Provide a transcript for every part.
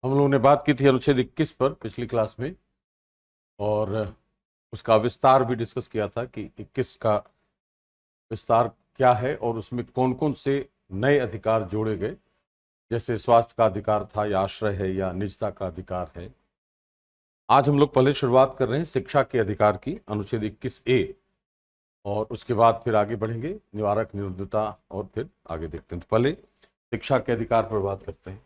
हम लोगों ने बात की थी अनुच्छेद 21 पर पिछली क्लास में, और उसका विस्तार भी डिस्कस किया था कि 21 का विस्तार क्या है और उसमें कौन कौन से नए अधिकार जोड़े गए, जैसे स्वास्थ्य का अधिकार था, या आश्रय है, या निजता का अधिकार है। आज हम लोग पहले शुरुआत कर रहे हैं शिक्षा के अधिकार की, अनुच्छेद 21A, और उसके बाद फिर आगे बढ़ेंगे निवारक निरुद्धता, और फिर आगे देखते हैं। तो पहले शिक्षा के अधिकार पर बात करते हैं।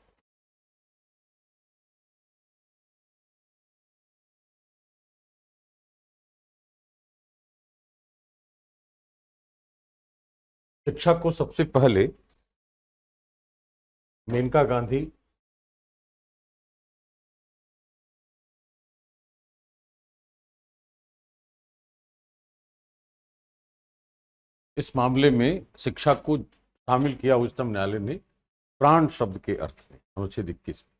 शिक्षा को सबसे पहले मेनका गांधी इस मामले में शिक्षा को शामिल किया उच्चतम न्यायालय ने प्राण शब्द के अर्थ में अनुच्छेद 21 में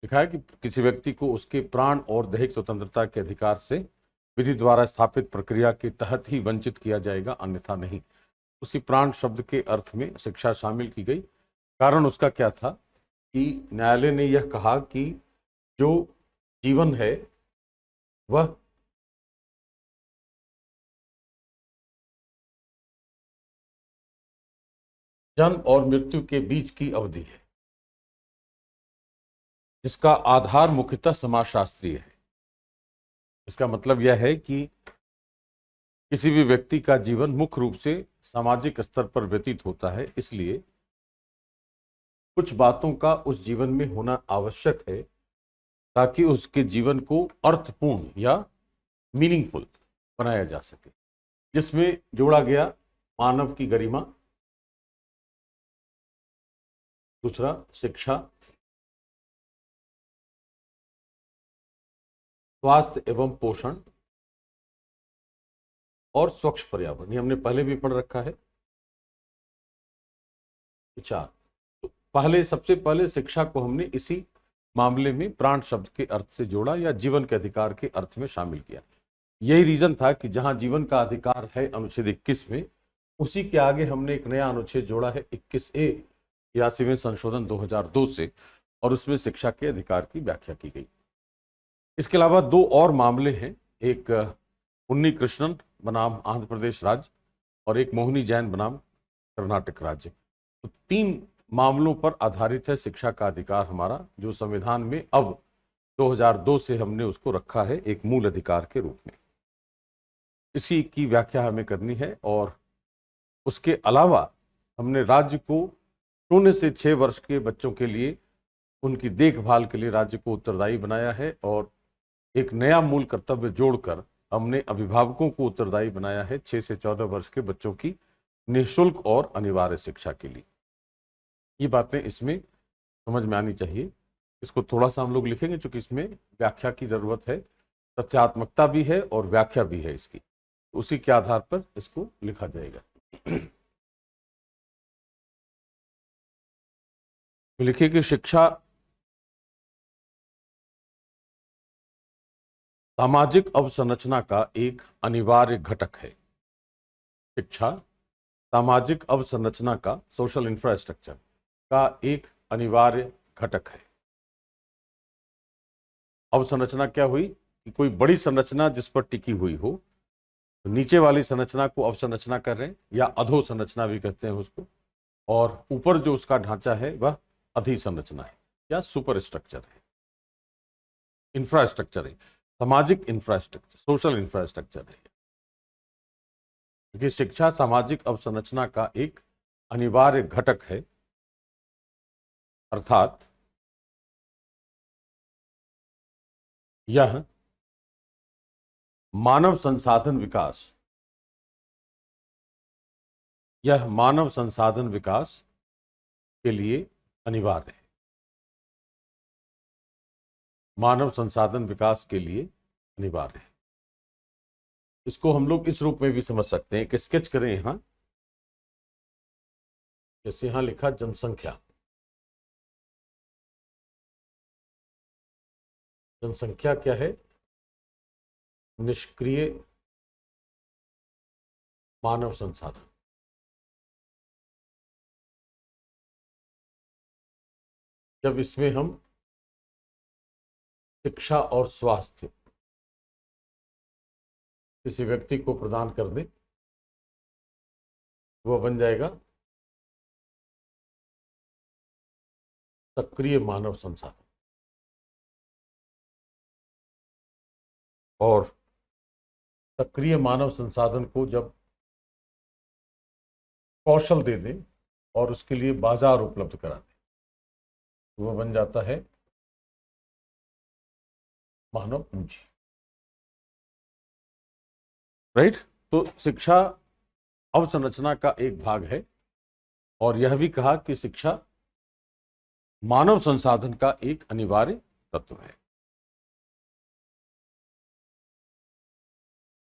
लिखा है कि किसी व्यक्ति को उसके प्राण और दैहिक स्वतंत्रता के अधिकार से विधि द्वारा स्थापित प्रक्रिया के तहत ही वंचित किया जाएगा, अन्यथा नहीं। उसी प्राण शब्द के अर्थ में शिक्षा शामिल की गई। कारण उसका क्या था कि न्यायालय ने यह कहा कि जो जीवन है वह जन्म और मृत्यु के बीच की अवधि है, जिसका आधार मुख्यतः समाजशास्त्रीय है। इसका मतलब यह है कि किसी भी व्यक्ति का जीवन मुख्य रूप से सामाजिक स्तर पर व्यतीत होता है, इसलिए कुछ बातों का उस जीवन में होना आवश्यक है ताकि उसके जीवन को अर्थपूर्ण या मीनिंगफुल बनाया जा सके, जिसमें जोड़ा गया मानव की गरिमा, दूसरा शिक्षा, स्वास्थ्य एवं पोषण, और स्वच्छ पर्यावरण। ये हमने पहले भी पढ़ रखा है। विचार, तो पहले सबसे पहले शिक्षा को हमने इसी मामले में प्राण शब्द के अर्थ से जोड़ा या जीवन के अधिकार के अर्थ में शामिल किया। यही रीजन था कि जहां जीवन का अधिकार है अनुच्छेद 21 में, उसी के आगे हमने एक नया अनुच्छेद जोड़ा है 21A, 83वें संशोधन 2002 से, और उसमें शिक्षा के अधिकार की व्याख्या की गई। इसके अलावा दो और मामले हैं, एक उन्नी कृष्णन बनाम आंध्र प्रदेश राज्य और एक मोहिनी जैन बनाम कर्नाटक राज्य। तो तीन मामलों पर आधारित है शिक्षा का अधिकार हमारा, जो संविधान में अब 2002 से हमने उसको रखा है एक मूल अधिकार के रूप में। इसी की व्याख्या हमें करनी है, और उसके अलावा हमने राज्य को 0 से 6 वर्ष के बच्चों के लिए उनकी देखभाल के लिए राज्य को उत्तरदायी बनाया है, और एक नया मूल कर्तव्य जोड़कर हमने अभिभावकों को उत्तरदायी बनाया है 6 से 14 वर्ष के बच्चों की निःशुल्क और अनिवार्य शिक्षा के लिए। ये बातें इसमें समझ में आनी चाहिए। इसको थोड़ा सा हम लोग लिखेंगे क्योंकि इसमें व्याख्या की जरूरत है, तथ्यात्मकता भी है और व्याख्या भी है इसकी, उसी के आधार पर इसको लिखा जाएगा। तो लिखिए कि शिक्षा सामाजिक अवसंरचना का एक अनिवार्य घटक है। शिक्षा सामाजिक अवसंरचना का, सोशल इंफ्रास्ट्रक्चर का एक अनिवार्य घटक है। अवसंरचना क्या हुई कि कोई बड़ी संरचना जिस पर टिकी हुई हो, तो नीचे वाली संरचना को अवसंरचना कर रहे हैं, या अधोसंरचना भी कहते हैं उसको, और ऊपर जो उसका ढांचा है वह अधिसंरचना है या सुपर स्ट्रक्चर है, इंफ्रास्ट्रक्चर है, सामाजिक इंफ्रास्ट्रक्चर, सोशल इंफ्रास्ट्रक्चर है। क्योंकि शिक्षा सामाजिक अवसंरचना का एक अनिवार्य घटक है, अर्थात यह मानव संसाधन विकास, यह मानव संसाधन विकास के लिए अनिवार्य है। मानव संसाधन विकास के लिए अनिवार्य है। इसको हम लोग इस रूप में भी समझ सकते हैं कि स्केच करें यहां, जैसे यहां लिखा जनसंख्या। जनसंख्या क्या है? निष्क्रिय मानव संसाधन। जब इसमें हम शिक्षा और स्वास्थ्य किसी व्यक्ति को प्रदान कर दे, वो बन जाएगा सक्रिय मानव संसाधन। और सक्रिय मानव संसाधन को जब कौशल दे दें और उसके लिए बाजार उपलब्ध करा दें, वो बन जाता है मानव पूंजी। राइट। तो शिक्षा अवसंरचना का एक भाग है और यह भी कहा कि शिक्षा मानव संसाधन का एक अनिवार्य तत्व है।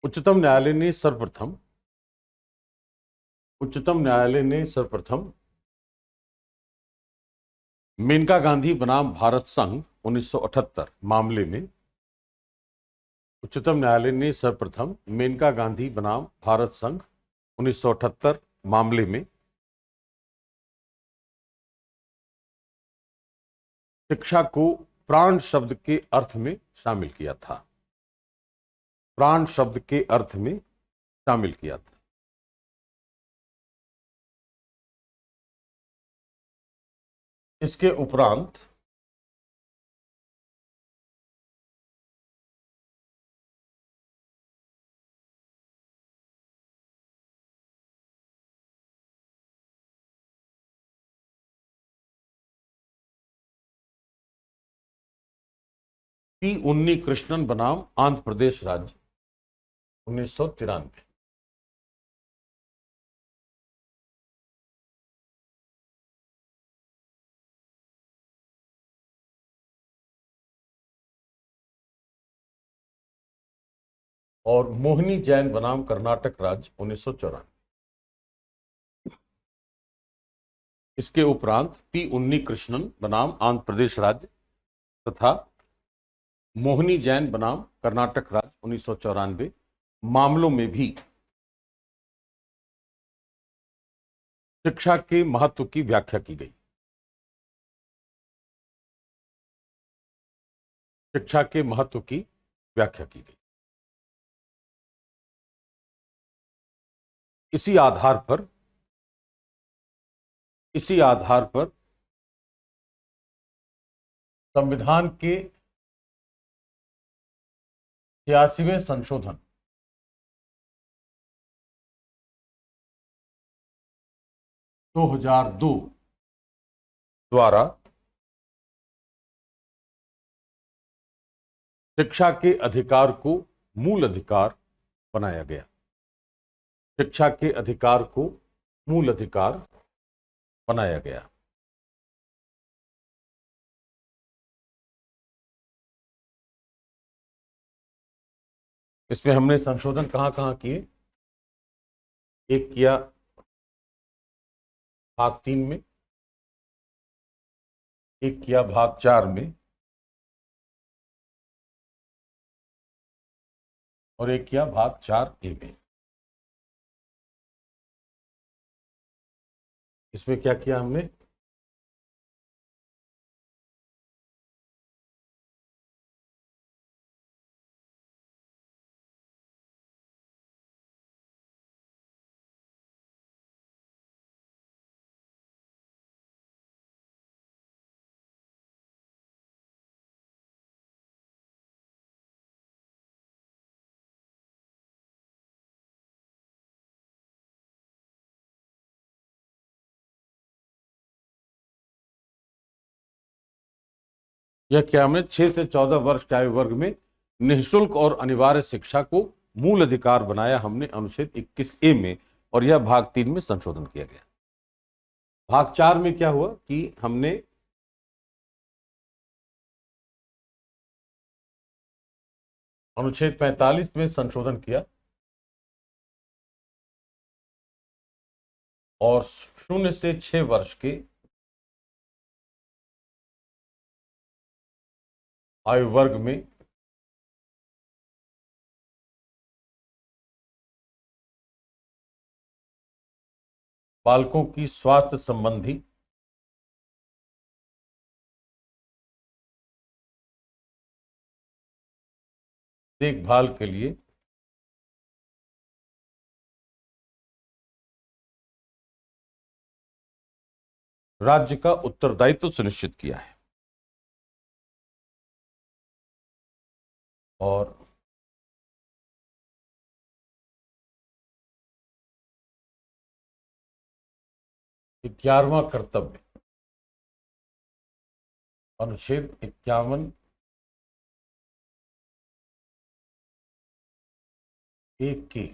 उच्चतम न्यायालय ने सर्वप्रथम मेनका गांधी बनाम भारत संघ 1978 मामले में, उच्चतम न्यायालय ने सर्वप्रथम मेनका गांधी बनाम भारत संघ 1978 मामले में शिक्षा को प्राण शब्द के अर्थ में शामिल किया था। प्राण शब्द के अर्थ में शामिल किया था। इसके उपरांत पी उन्नी कृष्णन बनाम आंध्र प्रदेश राज्य 1993। और मोहिनी जैन बनाम कर्नाटक राज्य 1994। इसके उपरांत पी उन्नी कृष्णन बनाम आंध्र प्रदेश राज्य तथा मोहिनी जैन बनाम कर्नाटक राज्य 1994 मामलों में भी शिक्षा के महत्व की व्याख्या की गई। शिक्षा के महत्व की व्याख्या की गई। इसी आधार पर संविधान के 86वें संशोधन 2002 द्वारा शिक्षा के अधिकार को मूल अधिकार बनाया गया। शिक्षा के अधिकार को मूल अधिकार बनाया गया। इसमें हमने संशोधन कहां कहां किए? एक किया भाग 3 में, एक किया भाग 4 में और एक किया भाग 4A में। इसमें क्या किया हमने? यह क्या हमने 6 से 14 वर्ष के आयु वर्ग में निःशुल्क और अनिवार्य शिक्षा को मूल अधिकार बनाया हमने अनुच्छेद 21A में, और यह भाग 3 में संशोधन किया गया। भाग 4 में क्या हुआ कि हमने अनुच्छेद 45 में संशोधन किया और 0 से 6 वर्ष के आयु वर्ग में बालकों की स्वास्थ्य संबंधी देखभाल के लिए राज्य का उत्तरदायित्व सुनिश्चित किया है और ग्यारहवां कर्तव्य अनुच्छेद 51 एक की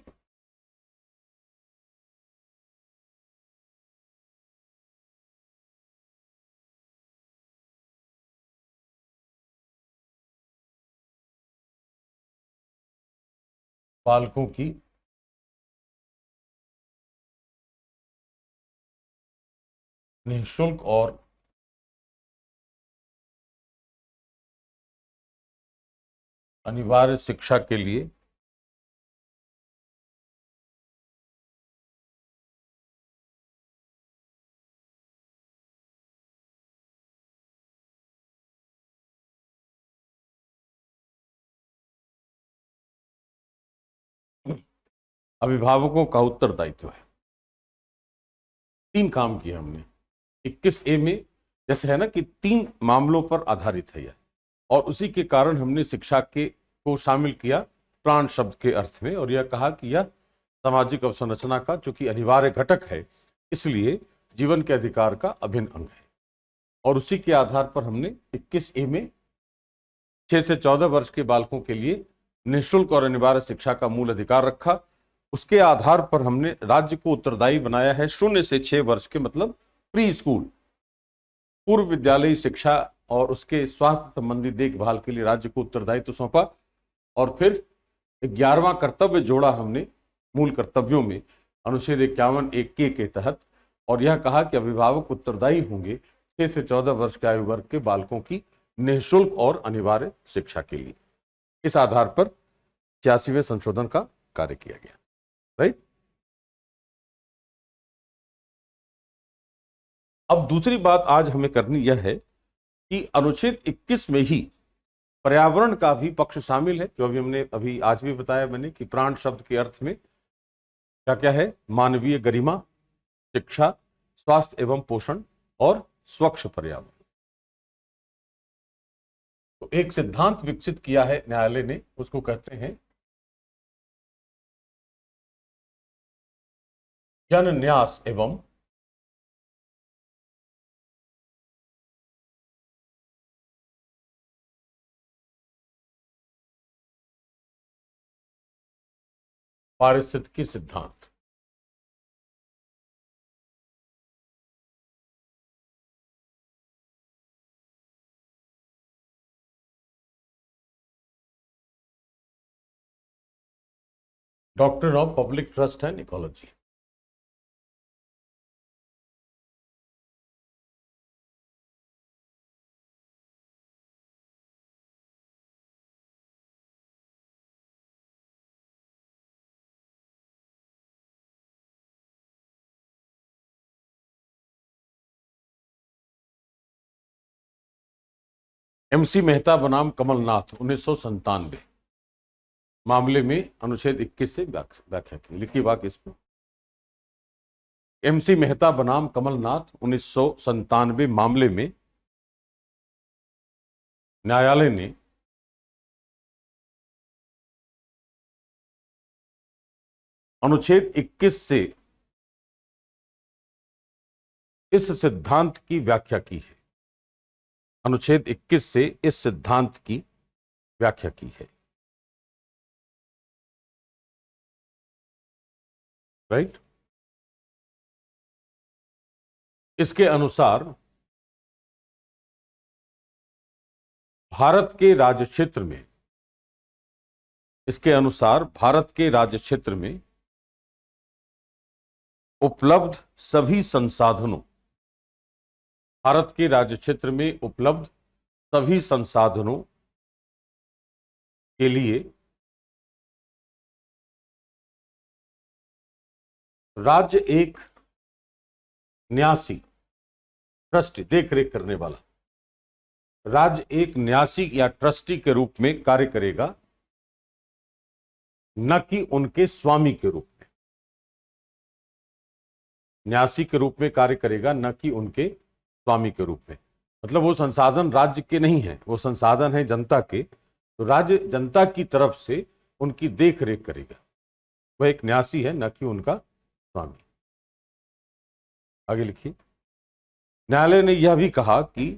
बालकों की निःशुल्क और अनिवार्य शिक्षा के लिए अभिभावकों का उत्तरदायित्व है। 3 काम किए हमने 21A में, जैसे है ना कि 3 मामलों पर आधारित है यह, और उसी के कारण हमने शिक्षा के को शामिल किया प्राण शब्द के अर्थ में, और यह कहा कि यह सामाजिक अवसंरचना का चूंकि अनिवार्य घटक है, इसलिए जीवन के अधिकार का अभिन्न अंग है। और उसी के आधार पर हमने 21A में 6 से 14 वर्ष के बालकों के लिए निःशुल्क और अनिवार्य शिक्षा का मूल अधिकार रखा। उसके आधार पर हमने राज्य को उत्तरदायी बनाया है 0 से 6 वर्ष के, मतलब प्री स्कूल, पूर्व विद्यालयी शिक्षा और उसके स्वास्थ्य संबंधी देखभाल के लिए राज्य को उत्तरदायित्व सौंपा। और फिर 11वां कर्तव्य जोड़ा हमने मूल कर्तव्यों में अनुच्छेद 51 एक के तहत, और यह कहा कि अभिभावक उत्तरदायी होंगे 6 से 14 वर्ष के आयु वर्ग के बालकों की निःशुल्क और अनिवार्य शिक्षा के लिए। इस आधार पर 86वें संशोधन का कार्य किया गया। राइट। अब दूसरी बात आज हमें करनी यह है कि अनुच्छेद 21 में ही पर्यावरण का भी पक्ष शामिल है, जो अभी आज भी बताया मैंने कि प्राण शब्द के अर्थ में क्या क्या है, मानवीय गरिमा, शिक्षा, स्वास्थ्य एवं पोषण और स्वच्छ पर्यावरण। तो एक सिद्धांत विकसित किया है न्यायालय ने, उसको कहते हैं जन न्यास एवं पारिस्थितिकी सिद्धांत। Doctor of public trust and ecology. MC Mehta बनाम कमलनाथ 1997 मामले में अनुच्छेद 21 से व्याख्या की। लिखिए वाक्य इसमें, MC मेहता बनाम कमलनाथ 1997 मामले में न्यायालय ने अनुच्छेद 21 से इस सिद्धांत की व्याख्या की है। अनुच्छेद 21 से इस सिद्धांत की व्याख्या की है। राइट। इसके अनुसार भारत के राज्य क्षेत्र में, इसके अनुसार भारत के राज्य क्षेत्र में उपलब्ध सभी संसाधनों, भारत के राज्य क्षेत्र में उपलब्ध सभी संसाधनों के लिए राज्य एक न्यासी, ट्रस्टी, देख रेख करने वाला, राज्य एक न्यासी या ट्रस्टी के रूप में कार्य करेगा न कि उनके स्वामी के रूप में। न्यासी के रूप में कार्य करेगा, न कि उनके स्वामी के रूप में। मतलब वो संसाधन राज्य के नहीं है, वो संसाधन है जनता के, तो राज्य जनता की तरफ से उनकी देख रेख करेगा। वह एक न्यासी है, न कि उनका स्वामी। आगे लिखिए। न्यायालय ने यह भी कहा कि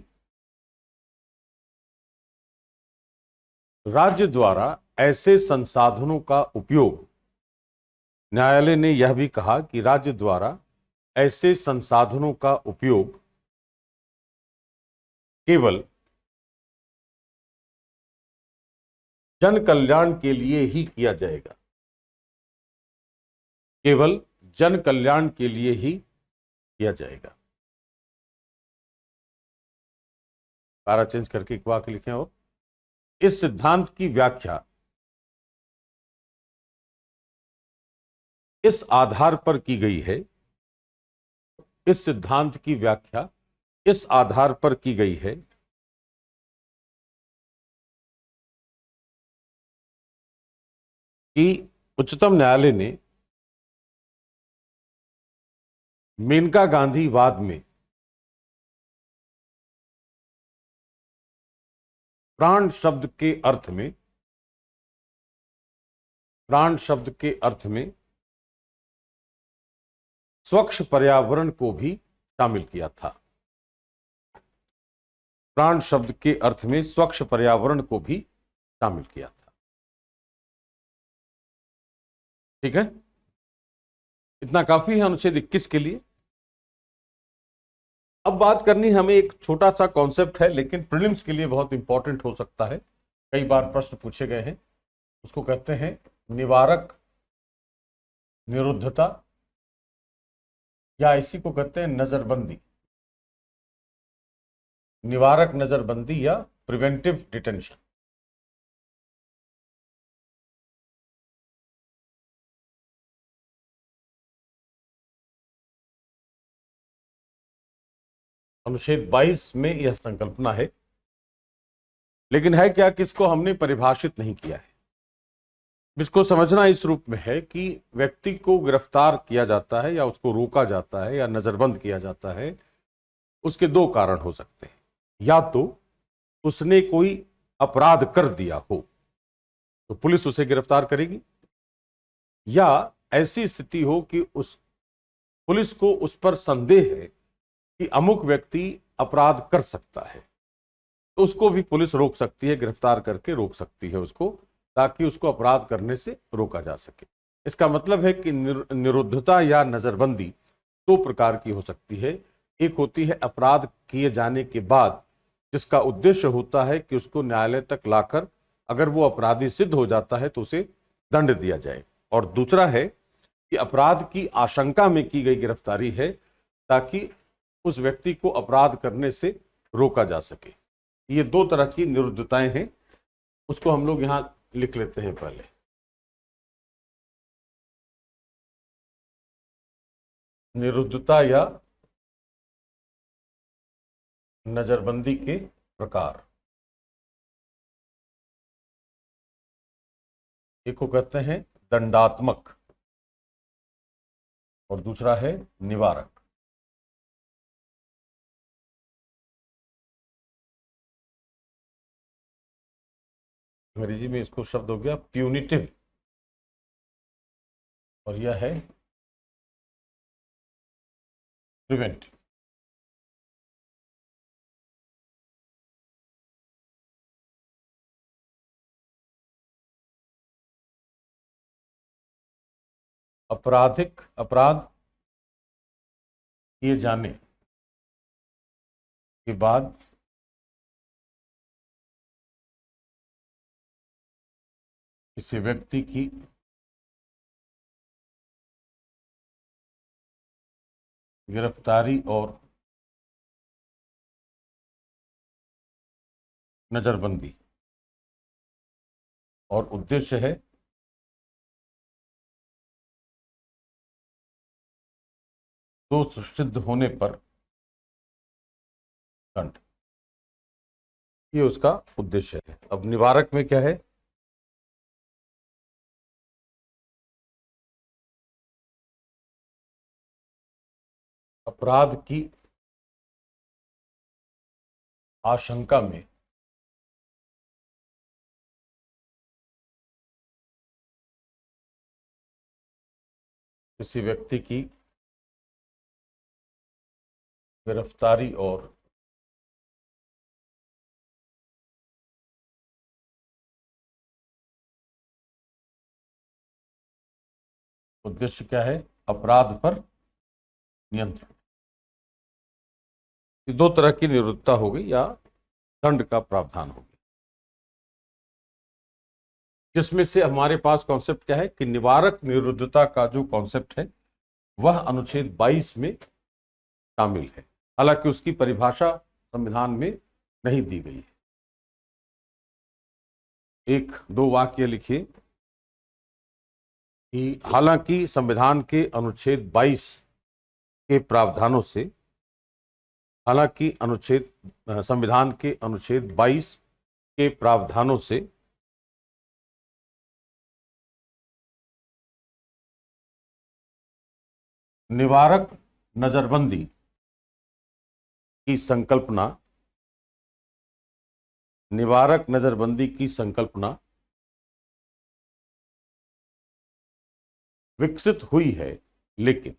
राज्य द्वारा ऐसे संसाधनों का उपयोग, न्यायालय ने यह भी कहा कि राज्य द्वारा ऐसे संसाधनों का उपयोग केवल जन कल्याण के लिए ही किया जाएगा, केवल जन कल्याण के लिए ही किया जाएगा। पारा चेंज करके एक वाक्य लिखें। और इस सिद्धांत की व्याख्या इस आधार पर की गई है, इस सिद्धांत की व्याख्या इस आधार पर की गई है कि उच्चतम न्यायालय ने मेनका गांधी वाद में प्राण शब्द के अर्थ में, प्राण शब्द के अर्थ में स्वच्छ पर्यावरण को भी शामिल किया था। प्राण शब्द के अर्थ में स्वच्छ पर्यावरण को भी शामिल किया था। ठीक है, इतना काफी है अनुच्छेद 21 के लिए। अब बात करनी हमें एक छोटा सा कॉन्सेप्ट है, लेकिन प्रीलिम्स के लिए बहुत इंपॉर्टेंट हो सकता है, कई बार प्रश्न पूछे गए हैं। उसको कहते हैं निवारक निरुद्धता, या इसी को कहते हैं नजरबंदी। निवारक नजरबंदी या प्रिवेंटिव डिटेंशन। अनुच्छेद 22 में यह संकल्पना है, लेकिन है क्या कि इसको हमने परिभाषित नहीं किया है। इसको समझना इस रूप में है कि व्यक्ति को गिरफ्तार किया जाता है या उसको रोका जाता है या नजरबंद किया जाता है, उसके दो कारण हो सकते हैं। या तो उसने कोई अपराध कर दिया हो तो पुलिस उसे गिरफ्तार करेगी, या ऐसी स्थिति हो कि उस पुलिस को उस पर संदेह है कि अमुक व्यक्ति अपराध कर सकता है, तो उसको भी पुलिस रोक सकती है, गिरफ्तार करके रोक सकती है उसको, ताकि उसको अपराध करने से रोका जा सके। इसका मतलब है कि निरुद्धता या नजरबंदी दो प्रकार की हो सकती है। एक होती है अपराध किए जाने के बाद, जिसका उद्देश्य होता है कि उसको न्यायालय तक लाकर अगर वो अपराधी सिद्ध हो जाता है तो उसे दंड दिया जाए। और दूसरा है कि अपराध की आशंका में की गई गिरफ्तारी है, ताकि उस व्यक्ति को अपराध करने से रोका जा सके। ये दो तरह की निरुद्धताएं हैं, उसको हम लोग यहां लिख लेते हैं पहले। निरुद्धता या नजरबंदी के प्रकार, एक को कहते हैं दंडात्मक और दूसरा है निवारक। अंग्रेजी में इसको शब्द हो गया प्यूनिटिव, और यह है प्रिवेंटिव। अपराध किए जाने के बाद किसी व्यक्ति की गिरफ्तारी और नजरबंदी, और उद्देश्य है दोष सिद्ध होने पर दंड, ये उसका उद्देश्य है। अब निवारक में क्या है? अपराध की आशंका में किसी व्यक्ति की गिरफ्तारी और उद्देश्य क्या है? अपराध पर नियंत्रण। ये दो तरह की निरुद्धता हो गई या दंड का प्रावधान हो गया, जिसमें से हमारे पास कॉन्सेप्ट क्या है कि निवारक निरुद्धता का जो कॉन्सेप्ट है वह अनुच्छेद 22 में शामिल है, हालांकि उसकी परिभाषा संविधान में नहीं दी गई है। एक दो वाक्य लिखिए कि हालांकि संविधान के अनुच्छेद 22 के प्रावधानों से, हालांकि संविधान के अनुच्छेद 22 के प्रावधानों से निवारक नजरबंदी की संकल्पना, निवारक नजरबंदी की संकल्पना विकसित हुई है, लेकिन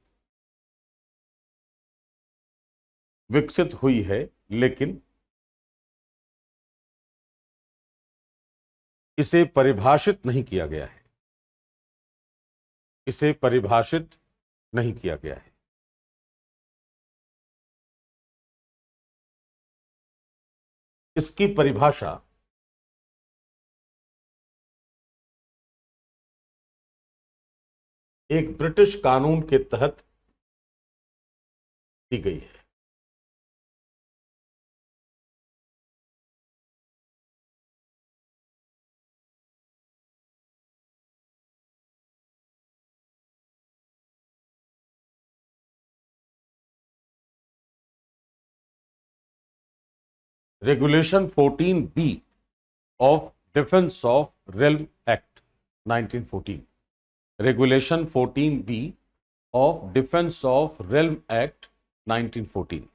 इसे परिभाषित नहीं किया गया है। इसे परिभाषित नहीं किया गया है। इसकी परिभाषा एक ब्रिटिश कानून के तहत की गई है। Regulation 14B of defence of realm act 1914, regulation 14B of defence of realm act 1914।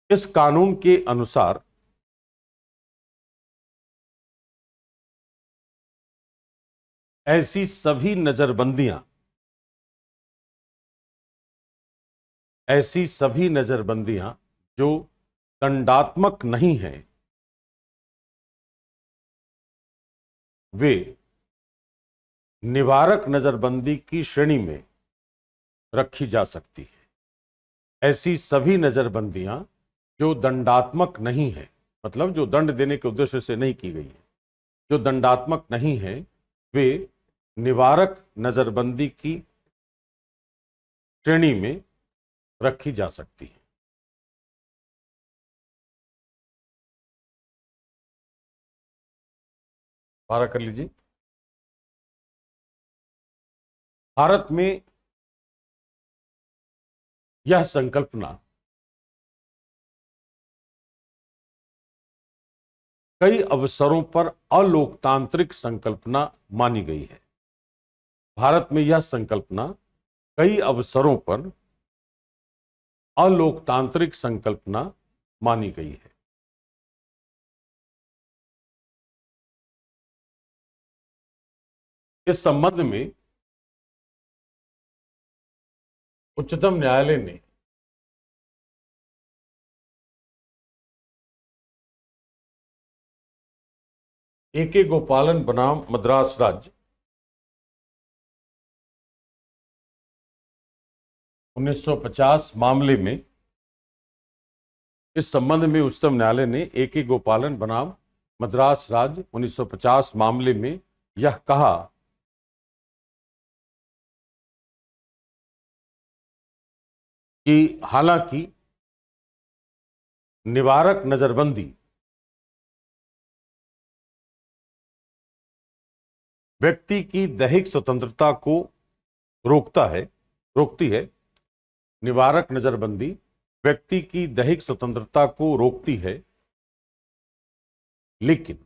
इस कानून के अनुसार ऐसी सभी नजरबंदियां जो दंडात्मक नहीं हैं, वे निवारक नजरबंदी की श्रेणी में रखी जा सकती है। ऐसी सभी नजरबंदियां जो दंडात्मक नहीं है, मतलब जो दंड देने के उद्देश्य से नहीं की गई है, जो दंडात्मक नहीं है, वे निवारक नजरबंदी की श्रेणी में रखी जा सकती है। पारा कर लीजिए। भारत में यह संकल्पना कई अवसरों पर अलोकतांत्रिक संकल्पना मानी गई है। भारत में यह संकल्पना कई अवसरों पर अलोकतांत्रिक संकल्पना मानी गई है। इस संबंध में उच्चतम न्यायालय ने A.K. गोपालन बनाम मद्रास राज्य 1950 मामले में, इस संबंध में उच्चतम न्यायालय ने A.K. गोपालन बनाम मद्रास राज्य 1950 मामले में यह कहा कि हालांकि निवारक नजरबंदी व्यक्ति की दैहिक स्वतंत्रता को रोकती है, निवारक नजरबंदी व्यक्ति की दैहिक स्वतंत्रता को रोकती है, लेकिन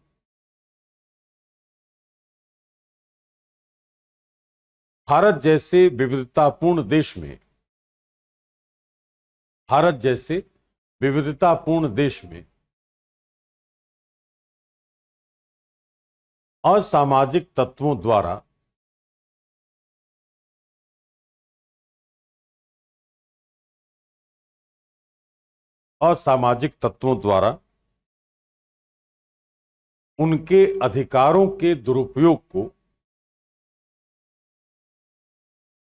भारत जैसे विविधतापूर्ण देश में, भारत जैसे विविधतापूर्ण देश में असामाजिक तत्वों द्वारा असामाजिक तत्वों द्वारा उनके अधिकारों के दुरुपयोग को,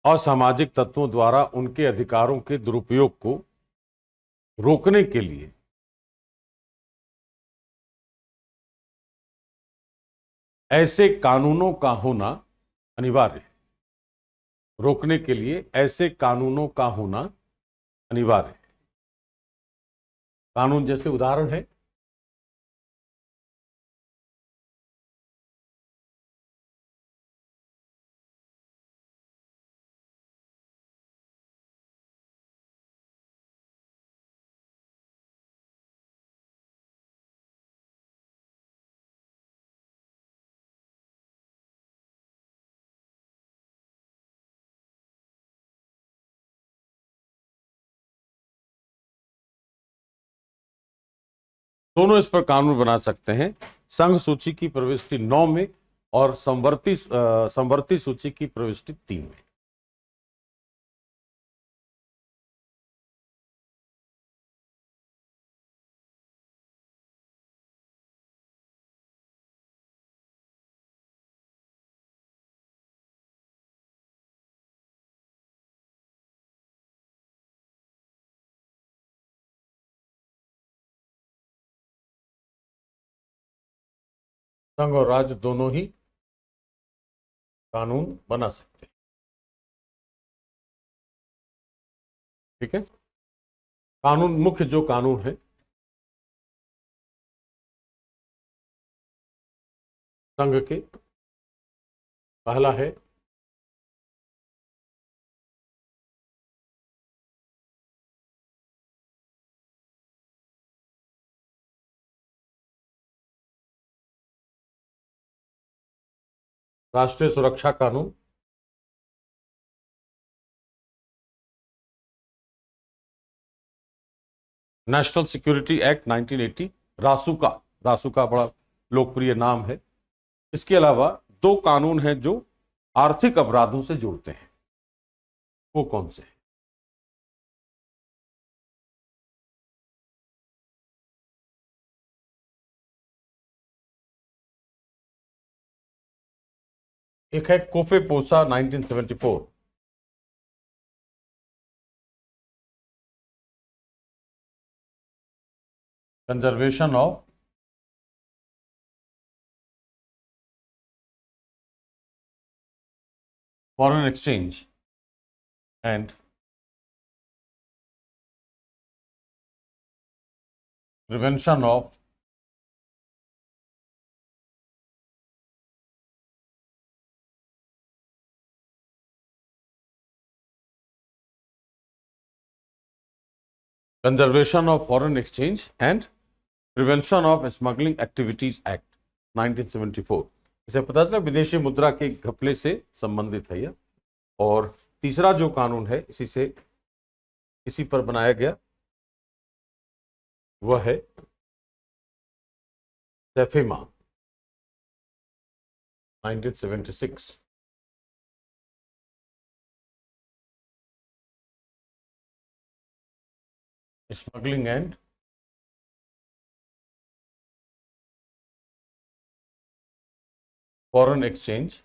असामाजिक तत्वों द्वारा उनके अधिकारों के दुरुपयोग को रोकने के लिए ऐसे कानूनों का होना अनिवार्य है। रोकने के लिए ऐसे कानूनों का होना अनिवार्य है। कानून जैसे उदाहरण है दोनों इस पर कानून बना सकते हैं, संघ सूची की प्रविष्टि 9 में और संवर्ती सूची की प्रविष्टि 3 में। संघ और राज्य दोनों ही कानून बना सकते हैं। ठीक है, कानून, मुख्य जो कानून है संघ के, पहला है राष्ट्रीय सुरक्षा कानून, नेशनल सिक्योरिटी एक्ट 1980, रासुका, रासुका बड़ा लोकप्रिय नाम है। इसके अलावा दो कानून हैं जो आर्थिक अपराधों से जुड़ते हैं, वो कौन से हैं? एक है कोफे पोसा 1974, conservation of foreign exchange and prevention of conservation of foreign exchange and prevention of smuggling activities act 1974। इसे पता चला विदेशी मुद्रा के घपले से संबंधित है यह। और तीसरा जो कानून है इसी पर बनाया गया, वह है सेफेमा 1976। Smuggling and foreign exchange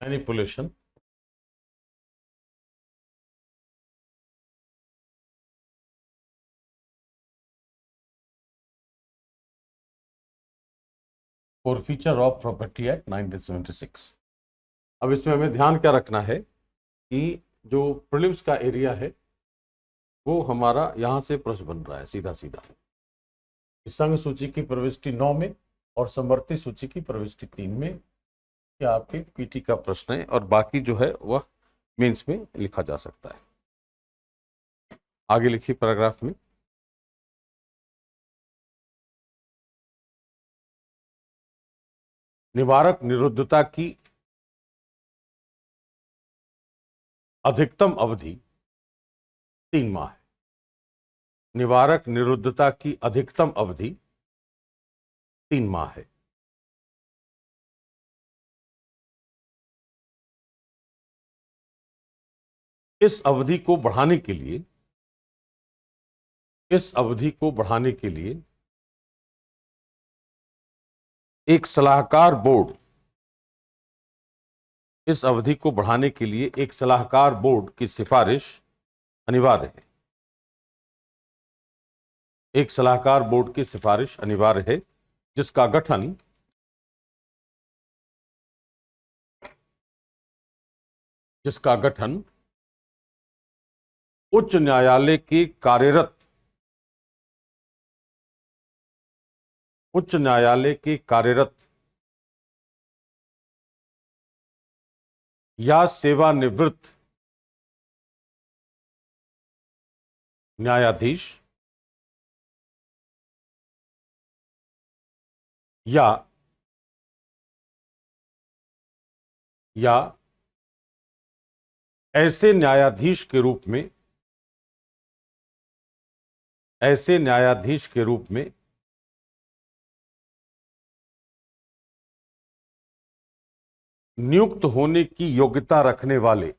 manipulation forfeiture of property act 1976। अब इसमें हमें ध्यान क्या रखना है कि जो प्रीलिम्स का एरिया है वो हमारा यहां से प्रश्न बन रहा है सीधा सीधा। संघ सूची की प्रविष्टि 9 में और समवर्ती सूची की प्रविष्टि 3 में, यह आपके पीटी का प्रश्न है और बाकी जो है वह मेंस में लिखा जा सकता है। आगे लिखिए पैराग्राफ में। निवारक निरुद्धता की अधिकतम अवधि 3 माह है। निवारक निरुद्धता की अधिकतम अवधि 3 माह है। इस अवधि को बढ़ाने के लिए एक सलाहकार बोर्ड की सिफारिश अनिवार्य है। एक सलाहकार बोर्ड की सिफारिश अनिवार्य है जिसका गठन उच्च न्यायालय के कार्यरत या सेवानिवृत्त न्यायाधीश या ऐसे न्यायाधीश के रूप में नियुक्त होने की योग्यता रखने वाले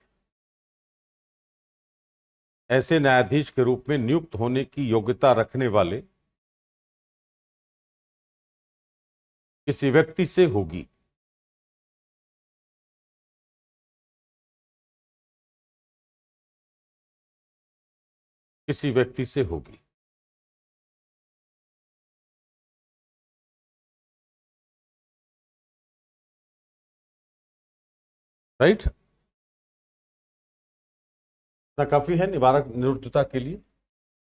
किसी व्यक्ति से होगी। राइट? काफी है निवारक निरुद्धता के लिए।